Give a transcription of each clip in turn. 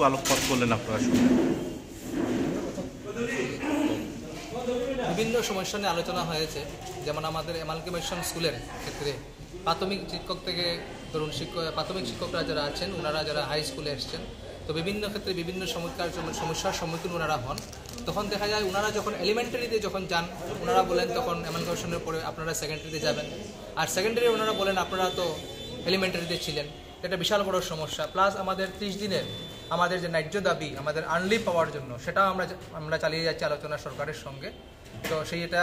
আলোকপাত করলেন আপনারা শুনে? বিভিন্ন সমস্যা নিয়ে আলোচনা হয়েছে, যেমন আমাদের অ্যামালগামেশন স্কুলের ক্ষেত্রে প্রাথমিক শিক্ষক থেকে ধরুন প্রাথমিক শিক্ষকরা যারা আছেন, ওনারা যারা হাই স্কুলে এসছেন, তো বিভিন্ন ক্ষেত্রে বিভিন্ন সমস্যার সম্মুখীন ওনারা হন। তখন দেখা যায় ওনারা যখন এলিমেন্টারিতে যখন যান, ওনারা বলেন তখন অ্যামালগামেশনের পরে আপনারা সেকেন্ডারিতে যাবেন, আর সেকেন্ডারি ওনারা বলেন আপনারা তো এলিমেন্টারিতে ছিলেন। এটা বিশাল বড় সমস্যা। প্লাস আমাদের 30 দিনের আমাদের যে ন্যায্য দাবি আমাদের আর্নলিভ পাওয়ার জন্য, সেটাও আমরা চালিয়ে যাচ্ছি আলোচনা সরকারের সঙ্গে। তো সেইটা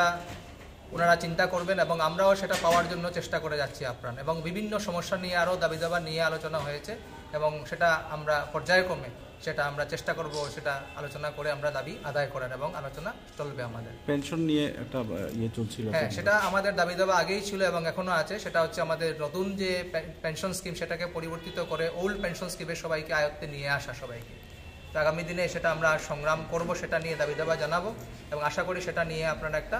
ওনারা চিন্তা করবেন এবং আমরাও সেটা পাওয়ার জন্য চেষ্টা করে যাচ্ছি আপ্রাণ। এবং বিভিন্ন সমস্যা নিয়ে আরও দাবি দাবা নিয়ে আলোচনা হয়েছে এবং সেটা আমরা পর্যায়ক্রমে সেটা আমরা চেষ্টা করব, সেটা আলোচনা করে আমরা দাবি আদায় করার, এবং আলোচনা চলবে আমাদের। পেনশন নিয়ে একটা চলছিল, হ্যাঁ, সেটা আমাদের দাবি দাবা আগেই ছিল এবং এখনও আছে। সেটা হচ্ছে আমাদের নতুন যে পেনশন স্কিম, সেটাকে পরিবর্তিত করে ওল্ড পেনশন স্কিমের সবাইকে আয়ত্তে নিয়ে আসা সবাইকে। তো আগামী দিনে সেটা আমরা সংগ্রাম করব, সেটা নিয়ে দাবি দাবা জানাবো এবং আশা করি সেটা নিয়ে আপনারা একটা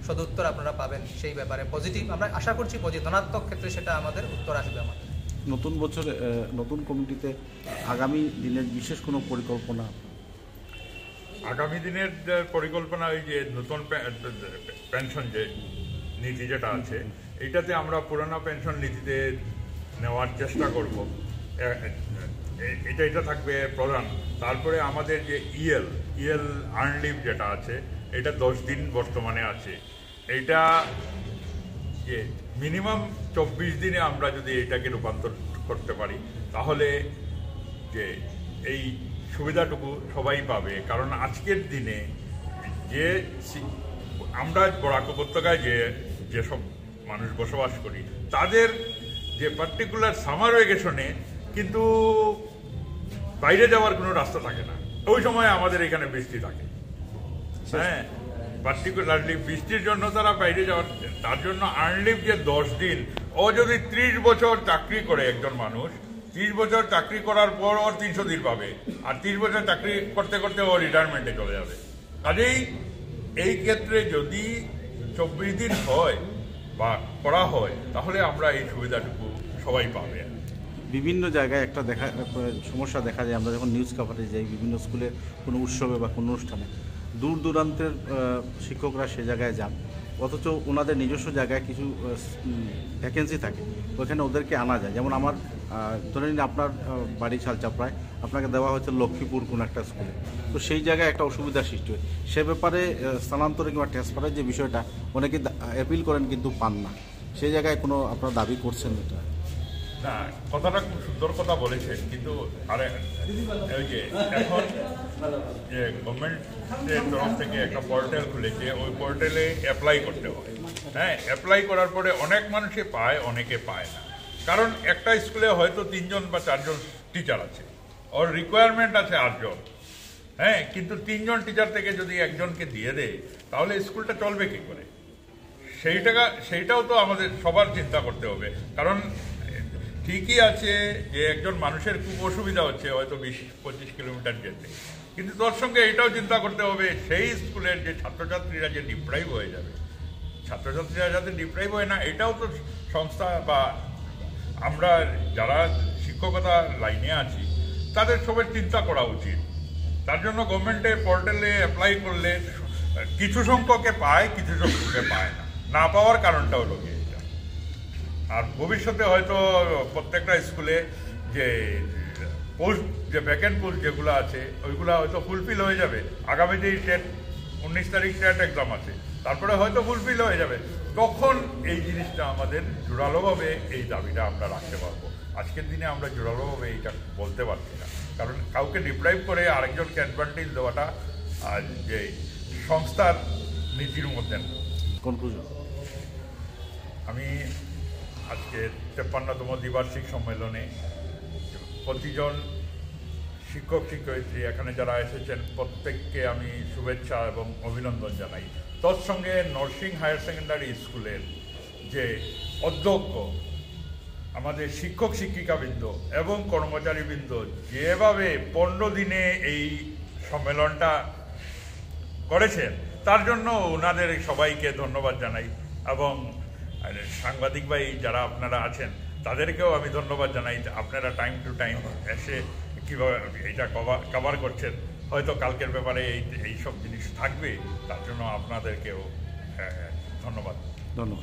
সদুত্তর আপনারা পাবেন। সেই ব্যাপারে পজিটিভ আমরা আশা করছি, ধনাত্মক ক্ষেত্রে সেটা আমাদের উত্তর আসবে আমাদের। নতুন বছরে নতুন কমিটিতে আগামী দিনের বিশেষ কোনো পরিকল্পনা? আগামী দিনের পরিকল্পনা ওই যে নতুন পেনশন যে নীতি যেটা আছে, এইটাতে আমরা পুরানো পেনশন নীতিতে নেওয়ার চেষ্টা করব। এটা থাকবে প্রধান। তারপরে আমাদের যে ইএল আর্নলিভ যেটা আছে, এটা 10 দিন বর্তমানে আছে। এইটা যে মিনিমাম 24 দিনে আমরা যদি এটাকে রূপান্তর করতে পারি, তাহলে যে এই সুবিধাটুকু সবাই পাবে। কারণ আজকের দিনে যে আমরা বরাক উপত্যকায় যেসব মানুষ বসবাস করি, তাদের যে পার্টিকুলার সামার ভ্যাকেশনে কিন্তু বাইরে যাওয়ার কোনো রাস্তা থাকে না। ওই সময় আমাদের এখানে বৃষ্টি থাকে। হ্যাঁ, পার্টিকুলারলি বৃষ্টির জন্য তারা বাইরে যাওয়ার, তার জন্য আর্নলিভ যে 10 দিন, ও যদি 30 বছর চাকরি করে একজন মানুষ, 30 বছর চাকরি করার পর ওর 300 দিন পাবে, আর 30 বছর চাকরি করতে করতে ও রিটায়ারমেন্টে চলে যাবে। কাজেই এই ক্ষেত্রে যদি 24 দিন হয় বা করা হয়, তাহলে আমরা এই সুবিধাটুকু সবাই পাবে। বিভিন্ন জায়গায় একটা সমস্যা দেখা যায়, আমরা যখন নিউজ কাভারেজ যাই বিভিন্ন স্কুলে কোনো উৎসবে বা কোনো অনুষ্ঠানে, দূর দূরান্তের শিক্ষকরা সে জায়গায় যান, অথচ ওনাদের নিজস্ব জায়গায় কিছু ভ্যাকেন্সি থাকে, ওইখানে ওদেরকে আনা যায়। যেমন আমার ধরে নিন আপনার বাড়ি শালচাপড়ায়, আপনাকে দেওয়া হচ্ছে লক্ষ্মীপুর কোনো একটা স্কুলে, তো সেই জায়গায় একটা অসুবিধার সৃষ্টি হয়। সে ব্যাপারে স্থানান্তরে কিংবা ট্রান্সফারের যে বিষয়টা অনেকে অ্যাপিল করেন কিন্তু পান না, সেই জায়গায় কোনো আপনারা দাবি করছেন? এটা না, কথাটা খুব সুন্দর কথা বলেছেন, কিন্তু ওই যে এখন যে গভর্নমেন্টের তরফ থেকে একটা পোর্টাল খুলেছে, ওই পোর্টালে অ্যাপ্লাই করতে হয়। হ্যাঁ, অ্যাপ্লাই করার পরে অনেক মানুষে পায়, অনেকে পায় না। কারণ একটা স্কুলে হয়তো 3 জন বা 4 জন টিচার আছে, ওর রিকোয়ারমেন্ট আছে 8 জন। হ্যাঁ, কিন্তু 3 জন টিচার থেকে যদি একজনকে দিয়ে দেয়, তাহলে স্কুলটা চলবে কি করে? সেইটাও তো আমাদের সবার চিন্তা করতে হবে। কারণ ঠিকই আছে যে একজন মানুষের খুব অসুবিধা হচ্ছে হয়তো 20-25 কিলোমিটার যেতে, কিন্তু তোর সঙ্গে এটাও চিন্তা করতে হবে সেই স্কুলের যে ছাত্রছাত্রীরা যে ডিপ্রাইভ হয়ে যাবে, ছাত্রছাত্রীরা যাতে ডিপ্রাইভ হয় না, এটাও তো সংস্থা বা আমরা যারা শিক্ষকতা লাইনে আছি তাদের সবার চিন্তা করা উচিত। তার জন্য গভর্নমেন্টের পোর্টালে অ্যাপ্লাই করলে কিছু সংখ্যকে পায়, কিছু সংখ্যকে পায় না। না পাওয়ার কারণটা হলো কি এটা। আর ভবিষ্যতে হয়তো প্রত্যেকটা স্কুলে যে পোস্ট, যে ভ্যাকেন্ট পোস্ট যেগুলো আছে, ওইগুলো হয়তো ফুলফিল হয়ে যাবে। আগামী যে 19 তারিখ টেট এক্সাম আছে, তারপরে হয়তো ফুলফিল হয়ে যাবে। তখন এই জিনিসটা আমাদের জোরালোভাবে এই দাবিটা আমরা রাখতে পারবো। আজকের দিনে আমরা জোরালোভাবে এইটা বলতে পারছি না, কারণ কাউকে ডিপ্রাইভ করে আরেকজনকে অ্যাডভান্টেজ দেওয়াটা যে সংস্থার নীতির মধ্যে না। কনক্লুশন, আমি আজকে 53তম দ্বিবার্ষিক সম্মেলনে প্রতিজন শিক্ষক শিক্ষয়িত্রী এখানে যারা এসেছেন প্রত্যেককে আমি শুভেচ্ছা এবং অভিনন্দন জানাই। তৎসঙ্গে নরসিং হায়ার সেকেন্ডারি স্কুলের যে অধ্যক্ষ, আমাদের শিক্ষক শিক্ষিকাবৃন্দ এবং কর্মচারীবৃন্দ যেভাবে 15 দিনে এই সম্মেলনটা করেছেন, তার জন্য ওনাদের সবাইকে ধন্যবাদ জানাই। এবং সাংবাদিক ভাই যারা আপনারা আছেন, তাদেরকেও আমি ধন্যবাদ জানাই। আপনারা টাইম টু টাইম এসে কীভাবে এটা কভার করছেন। হয়তো কালকের ব্যাপারে এইসব জিনিস থাকবে, তার জন্য আপনাদেরকেও ধন্যবাদ। ধন্যবাদ।